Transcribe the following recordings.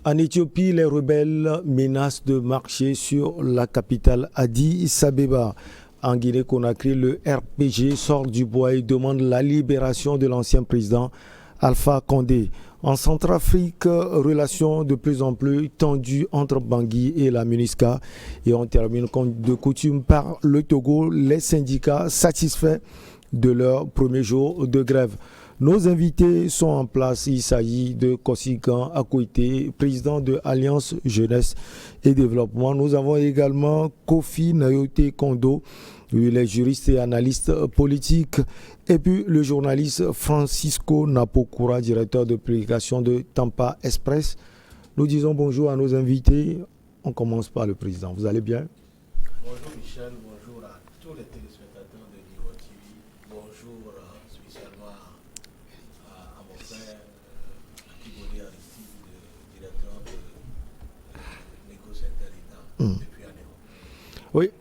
En Éthiopie, les rebelles menacent de marcher sur la capitale Addis Abeba. En Guinée-Conakry, le RPG sort du bois et demande la libération de l'ancien président Alpha Condé. En Centrafrique, relations de plus en plus tendues entre Bangui et la MINUSCA. Et on termine comme de coutume par le Togo, les syndicats satisfaits de leur premier jour de grève. Nos invités sont en place. Il s'agit de Kosigan Akoité, président de Alliance Jeunesse et Développement. Nous avons également Kofi Nayote Kondo, il est juriste et analyste politique. Et puis le journaliste Francisco Napokura, directeur de publication de Tampa Express. Nous disons bonjour à nos invités. On commence par le président. Vous allez bien? Bonjour Michel, bonjour à tous les téléspectateurs de Livo TV. Bonjour spécialement à mon frère Kiboli Aristide, directeur de Lagos Intelligence depuis Anéo. Oui,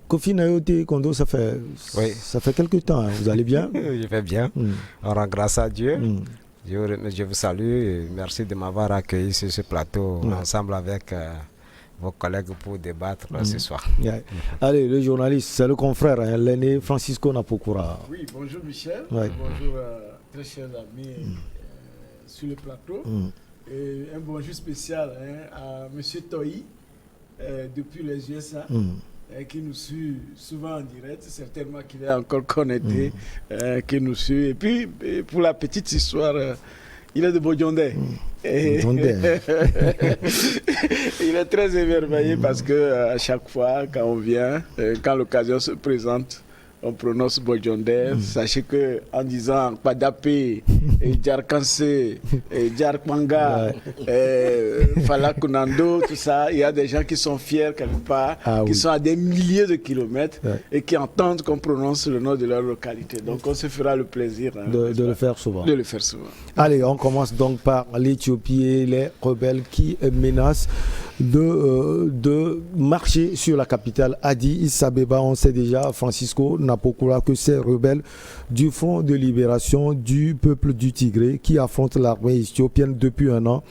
Kofi Nayote Kondo, ça fait quelques temps. Hein. Vous allez bien? Je vais bien. On rend grâce à Dieu. Je vous salue et merci de m'avoir accueilli sur ce plateau ensemble avec vos collègues pour débattre ce soir. Allez, le journaliste, c'est le confrère, hein, l'aîné Francisco Napokura. Oui, bonjour Michel. Bonjour très chers amis sur le plateau. Et un bonjour spécial à M. Toyi depuis les USA. Qui nous suit souvent en direct, certainement qu'il est encore connecté, qui nous suit. Et puis, pour la petite histoire, il est de Bodjondé. Il est très émerveillé parce que à chaque fois, quand on vient, quand l'occasion se présente, on prononce Bodjondé. Sachez que en disant Kwadapé, Djarkanse, Djarkwanga, Falakunando, tout ça, il y a des gens qui sont fiers quelque part, qui sont à des milliers de kilomètres et qui entendent qu'on prononce le nom de leur localité. Donc on se fera le plaisir de le faire souvent. De le faire souvent. Allez, on commence donc par l'Éthiopie et les rebelles qui menacent de marcher sur la capitale Addis Abeba. On sait déjà, Francisco Napokura, que ces rebelles du Front de libération du peuple du Tigré qui affrontent l'armée éthiopienne depuis un an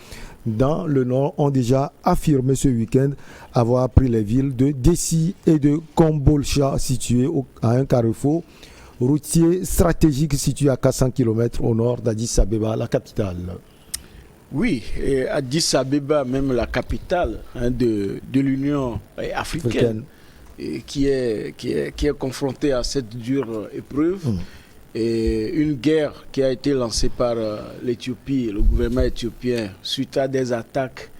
dans le nord ont déjà affirmé ce week-end avoir pris les villes de Dessi et de Kombolcha situées à un carrefour routier stratégique situé à 400 km au nord d'Addis Abeba, la capitale. Oui, et Addis Abeba, même la capitale de l'Union africaine, qui est confrontée à cette dure épreuve. Et une guerre qui a été lancée par l'Éthiopie, le gouvernement éthiopien, suite à des attaques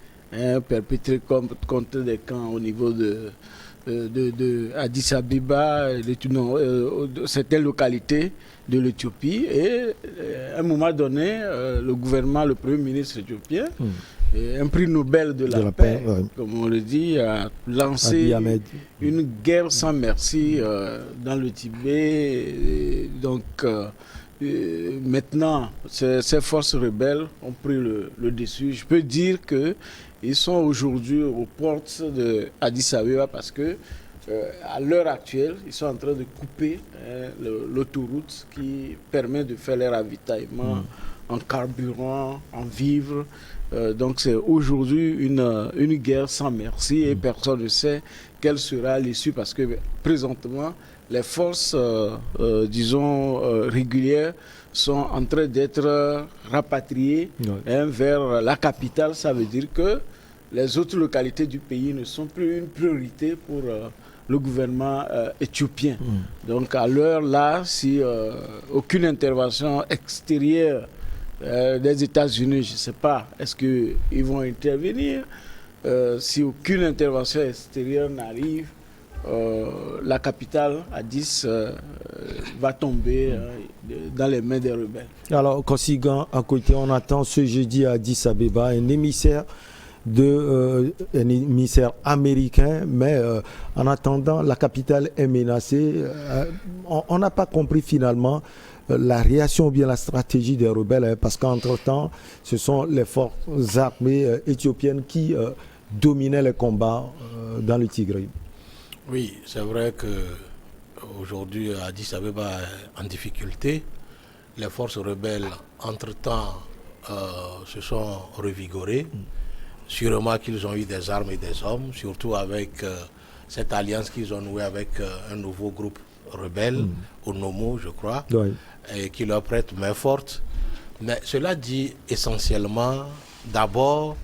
perpétrées contre des camps au niveau de Addis Abeba, certaines localités de l'Éthiopie. Et à un moment donné, le gouvernement, le premier ministre éthiopien, un prix Nobel de la paix, comme on le dit, a lancé une guerre sans merci dans le Tibet. Et donc, maintenant, ces forces rebelles ont pris le dessus. Je peux dire qu'ils sont aujourd'hui aux portes de Addis Abeba parce que à l'heure actuelle, ils sont en train de couper l'autoroute qui permet de faire les ravitaillements en carburant, en vivres. Donc c'est aujourd'hui une guerre sans merci et personne ne sait quelle sera l'issue parce que présentement, les forces, régulières sont en train d'être rapatriées vers la capitale. Ça veut dire que les autres localités du pays ne sont plus une priorité pour le gouvernement éthiopien. Donc à l'heure là, si aucune intervention extérieure des États-Unis, je ne sais pas, est-ce qu'ils vont intervenir? Si aucune intervention extérieure n'arrive, la capitale, Addis, va tomber dans les mains des rebelles. Alors, Kosigan, à côté, on attend ce jeudi à Addis Abeba un émissaire américain, mais en attendant, la capitale est menacée. On n'a pas compris finalement la réaction ou bien la stratégie des rebelles, parce qu'entre-temps, ce sont les forces armées éthiopiennes qui dominaient les combats dans le Tigré. Oui, c'est vrai qu'aujourd'hui, Addis Abeba est en difficulté. Les forces rebelles, entre-temps, se sont revigorées. sûrement qu'ils ont eu des armes et des hommes, surtout avec cette alliance qu'ils ont nouée avec un nouveau groupe rebelle, Onomo, je crois, et qui leur prête main forte. Mais cela dit essentiellement, d'abord,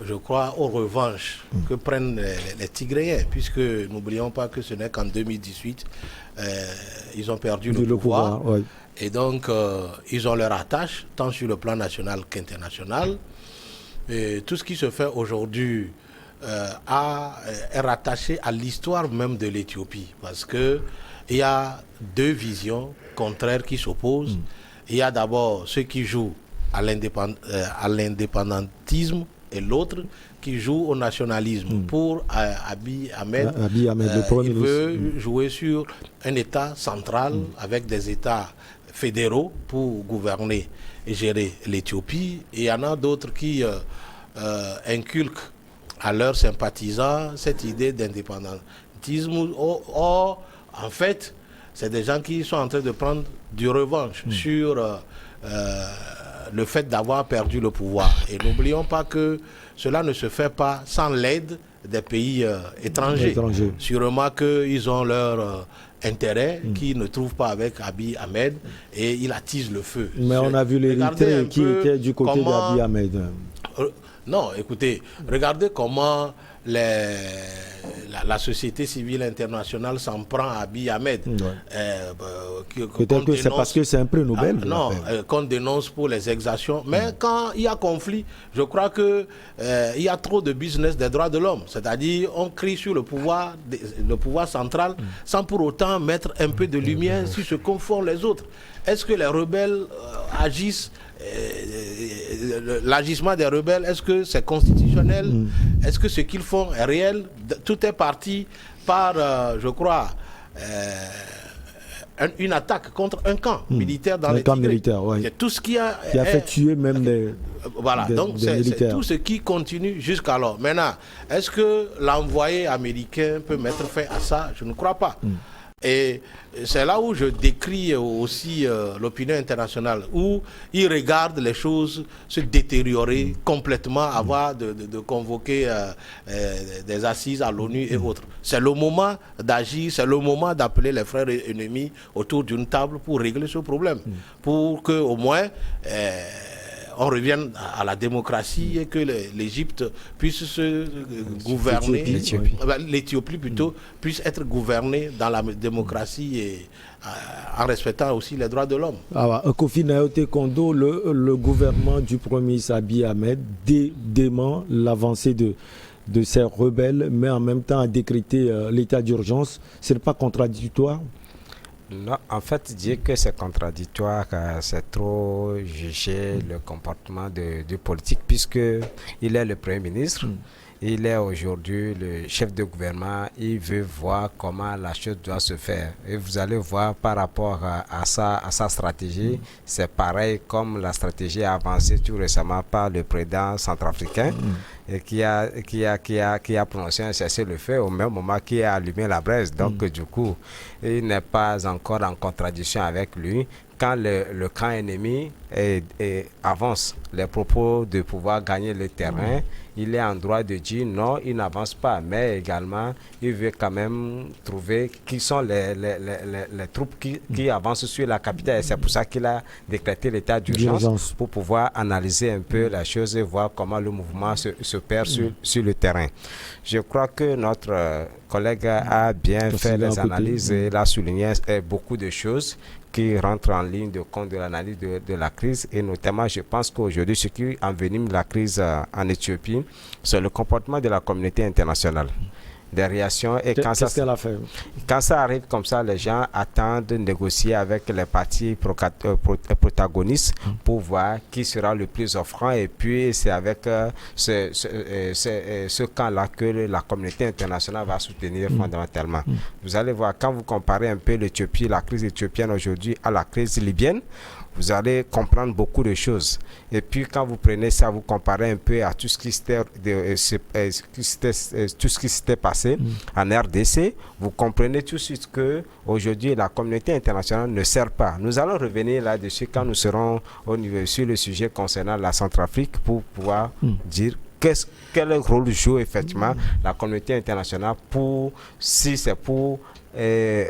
je crois, aux revanches que prennent les Tigréens, puisque n'oublions pas que ce n'est qu'en 2018, ils ont perdu le pouvoir. Et donc, ils ont leur attache, tant sur le plan national qu'international. Et tout ce qui se fait aujourd'hui est rattaché à l'histoire même de l'Éthiopie, parce qu'il y a deux visions contraires qui s'opposent. Il y a d'abord ceux qui jouent à l'indépendantisme et l'autre qui joue au nationalisme. Pour Abiy Ahmed, il veut jouer sur un État central avec des États fédéraux pour gouverner et gérer l'Éthiopie. Et il y en a d'autres qui inculquent à leurs sympathisants cette idée d'indépendantisme. Or, en fait, c'est des gens qui sont en train de prendre du revanche sur le fait d'avoir perdu le pouvoir. Et n'oublions pas que cela ne se fait pas sans l'aide des pays étrangers. Sûrement qu'ils ont leur intérêt qu'ils ne trouvent pas avec Abiy Ahmed et il attise le feu. Mais on a vu l'Érythrée qui était du côté d'Abiy Ahmed. Non, écoutez, regardez comment la société civile internationale s'en prend à Abiy Ahmed. Peut-être que c'est parce que c'est un prix Nobel. Qu'on dénonce pour les exactions. Mais quand il y a conflit, je crois qu'il y a trop de business des droits de l'homme. C'est-à-dire, on crie sur le pouvoir central sans pour autant mettre un peu de lumière sur ce qu'en font les autres. Est-ce que les rebelles agissent? L'agissement des rebelles, est-ce que c'est constitutionnel? Est-ce que ce qu'ils font est réel? Tout est parti par, je crois, une attaque contre un camp militaire dans les Tigray. C'est tout ce qui a fait tuer même des donc c'est tout ce qui continue jusqu'alors. Maintenant, est-ce que l'envoyé américain peut mettre fin à ça? Je ne crois pas. Et c'est là où je décris aussi l'opinion internationale, où ils regardent les choses se détériorer complètement avant de convoquer des assises à l'ONU et autres. C'est le moment d'agir, c'est le moment d'appeler les frères ennemis autour d'une table pour régler ce problème, pour qu'au moins on revienne à la démocratie et que l'Égypte puisse se gouverner, l'Éthiopie plutôt, puisse être gouvernée dans la démocratie et en respectant aussi les droits de l'homme. Kofi Nayote Kondo, le gouvernement du Premier ministre Abiy Ahmed dément l'avancée de ces rebelles, mais en même temps a décrété l'état d'urgence. Ce n'est pas contradictoire? Non, en fait, dire que c'est contradictoire, c'est trop juger le comportement du politique, puisque il est le Premier ministre, il est aujourd'hui le chef de gouvernement, il veut voir comment la chose doit se faire. Et vous allez voir par rapport à sa stratégie, c'est pareil comme la stratégie avancée tout récemment par le président centrafricain, et qui a prononcé un cessez-le-feu au même moment qu'il a allumé la braise. Donc, du coup, il n'est pas encore en contradiction avec lui. Quand le camp ennemi avance les propos de pouvoir gagner le terrain, il est en droit de dire non, il n'avance pas. Mais également, il veut quand même trouver qui sont les troupes qui avancent sur la capitale. Et c'est pour ça qu'il a décrété l'état d'urgence pour pouvoir analyser un peu la chose et voir comment le mouvement se perd sur le terrain. Je crois que notre collègue a bien fait les analyses et il a souligné beaucoup de choses qui rentrent en ligne de compte de l'analyse de la crise. Et notamment, je pense qu'aujourd'hui, ce qui envenime la crise en Éthiopie, c'est le comportement de la communauté internationale. Des réactions. Et quand ça arrive comme ça, les gens attendent de négocier avec les partis protagonistes pour voir qui sera le plus offrant. Et puis, c'est avec ce camp-là que la communauté internationale va soutenir fondamentalement. Vous allez voir, quand vous comparez un peu l'Éthiopie, la crise éthiopienne aujourd'hui à la crise libyenne, vous allez comprendre beaucoup de choses. Et puis, quand vous prenez ça, vous comparez un peu à tout ce qui s'était passé en RDC, vous comprenez tout de suite qu'aujourd'hui, la communauté internationale ne sert pas. Nous allons revenir là-dessus quand nous serons sur le sujet concernant la Centrafrique pour pouvoir dire quel rôle joue effectivement la communauté internationale si c'est pour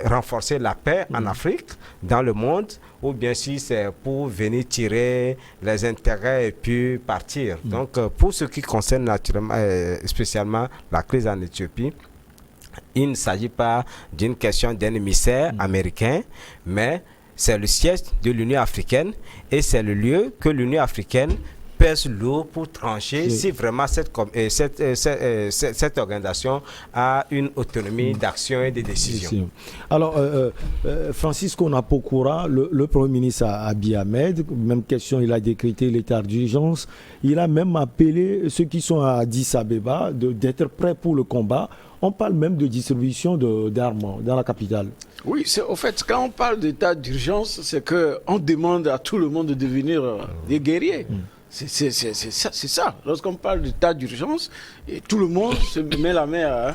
renforcer la paix en Afrique, dans le monde, ou bien si c'est pour venir tirer les intérêts et puis partir. Donc, pour ce qui concerne naturellement, spécialement la crise en Éthiopie, il ne s'agit pas d'une question d'un émissaire américain, mais c'est le siège de l'Union africaine et c'est le lieu que l'Union africaine pèse lourd pour trancher si vraiment cette organisation a une autonomie d'action et de décision. Alors, Francisco Napokura, le Premier ministre Abiy Ahmed, même question, il a décrété l'état d'urgence. Il a même appelé ceux qui sont à Addis Abeba d'être prêts pour le combat. On parle même de distribution d'armes dans la capitale. Oui, au fait, quand on parle d'état d'urgence, c'est qu'on demande à tout le monde de devenir des guerriers. C'est ça. Lorsqu'on parle d'état d'urgence, tout le monde se met la main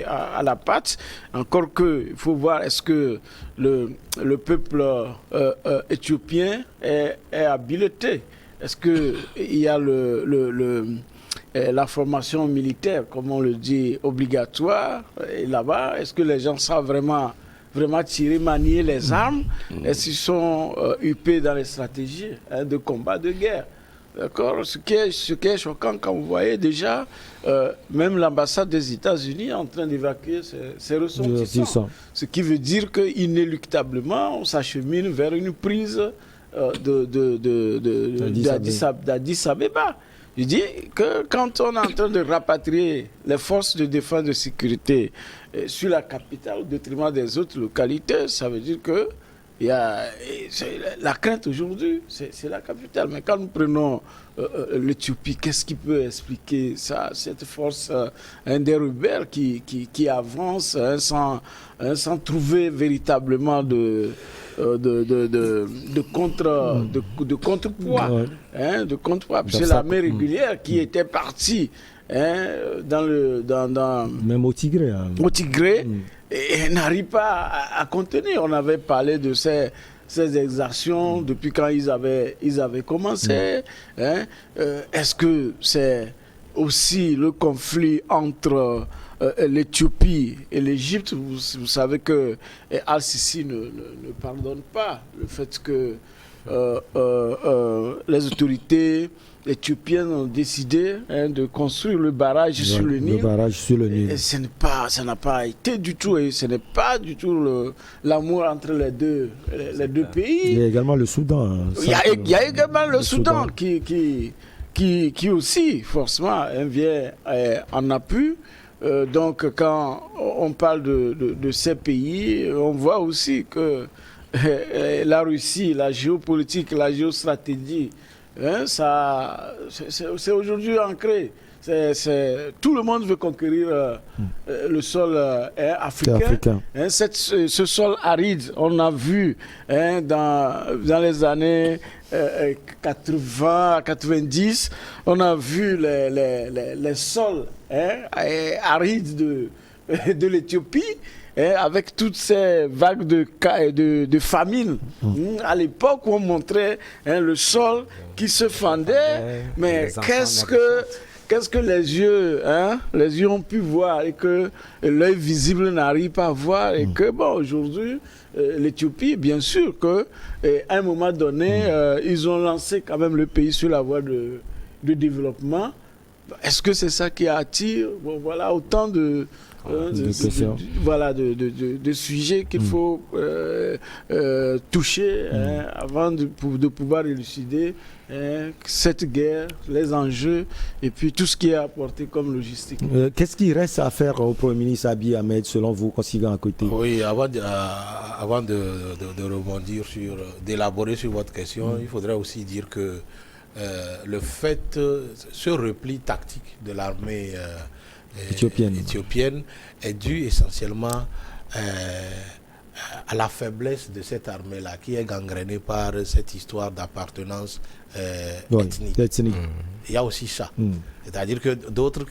à la pâte. Encore qu'il faut voir, est-ce que le peuple éthiopien est habilité? Est-ce qu'il y a la formation militaire, comme on le dit, obligatoire là-bas? Est-ce que les gens savent vraiment tirer, manier les armes? Est-ce qu'ils sont huppés dans les stratégies de combat, de guerre? D'accord. Ce qui est choquant, quand vous voyez déjà, même l'ambassade des États-Unis est en train d'évacuer ses ressortissants. Ce qui veut dire qu'inéluctablement, on s'achemine vers une prise d'Addis Abeba. Je dis que quand on est en train de rapatrier les forces de défense et de sécurité sur la capitale au détriment des autres localités, ça veut dire que la crainte aujourd'hui, c'est la capitale. Mais quand nous prenons l'Éthiopie, qu'est-ce qui peut expliquer ça, cette force des rebelles qui avance sans trouver véritablement de contrepoids, c'est l'armée régulière qui était partie même au Tigré. Et n'arrive pas à contenir. On avait parlé de ces exactions depuis quand ils avaient commencé. Est-ce que c'est aussi le conflit entre l'Éthiopie et l'Égypte? Vous savez que Al-Sisi ne pardonne pas le fait que les autorités éthiopiennes ont décidé de construire le barrage sur le Nil. Et ça n'a pas été du tout, et ce n'est pas du tout l'amour entre les deux pays. Il y a également le Soudan. Il y a également le Soudan qui aussi, forcément, vient en appui. Donc, quand on parle de ces pays, on voit aussi que la Russie, la géopolitique, la géostratégie, c'est aujourd'hui ancré. Tout le monde veut conquérir le sol africain. Ce sol aride, on a vu dans les années 80 à 90, on a vu les sols arides de l'Éthiopie. Avec toutes ces vagues de famine, à l'époque où on montrait le sol qui se fendait, mais qu'est-ce que les yeux ont pu voir et que l'œil visible n'arrive pas à voir, et que aujourd'hui l'Éthiopie, bien sûr qu'à un moment donné, ils ont lancé quand même le pays sur la voie de développement. Est-ce que c'est ça qui attire? Voilà autant de sujets qu'il faut toucher avant de pouvoir élucider cette guerre, les enjeux et puis tout ce qui est apporté comme logistique. Qu'est-ce qui reste à faire au Premier ministre Abiy Ahmed, selon vous, considérant à côté? Oui, avant de rebondir d'élaborer sur votre question, il faudrait aussi dire que le fait, ce repli tactique de l'armée éthiopienne est dû essentiellement à la faiblesse de cette armée-là, qui est gangrénée par cette histoire d'appartenance ethnique. Il y a aussi ça. C'est-à-dire que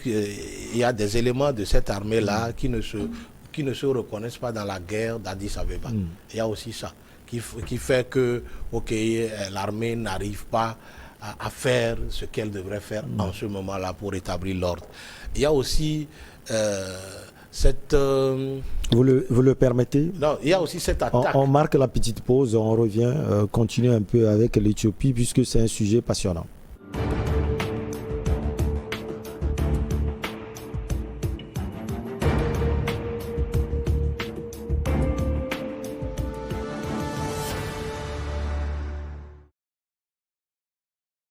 il y a des éléments de cette armée-là qui ne se reconnaissent pas dans la guerre d'Addis Abeba. Il y a aussi ça, qui fait que l'armée n'arrive pas à faire ce qu'elle devrait faire en ce moment-là pour établir l'ordre. Il y a aussi cette... Vous le permettez? Non, il y a aussi cette attaque. On marque la petite pause, on revient, continue un peu avec l'Éthiopie puisque c'est un sujet passionnant.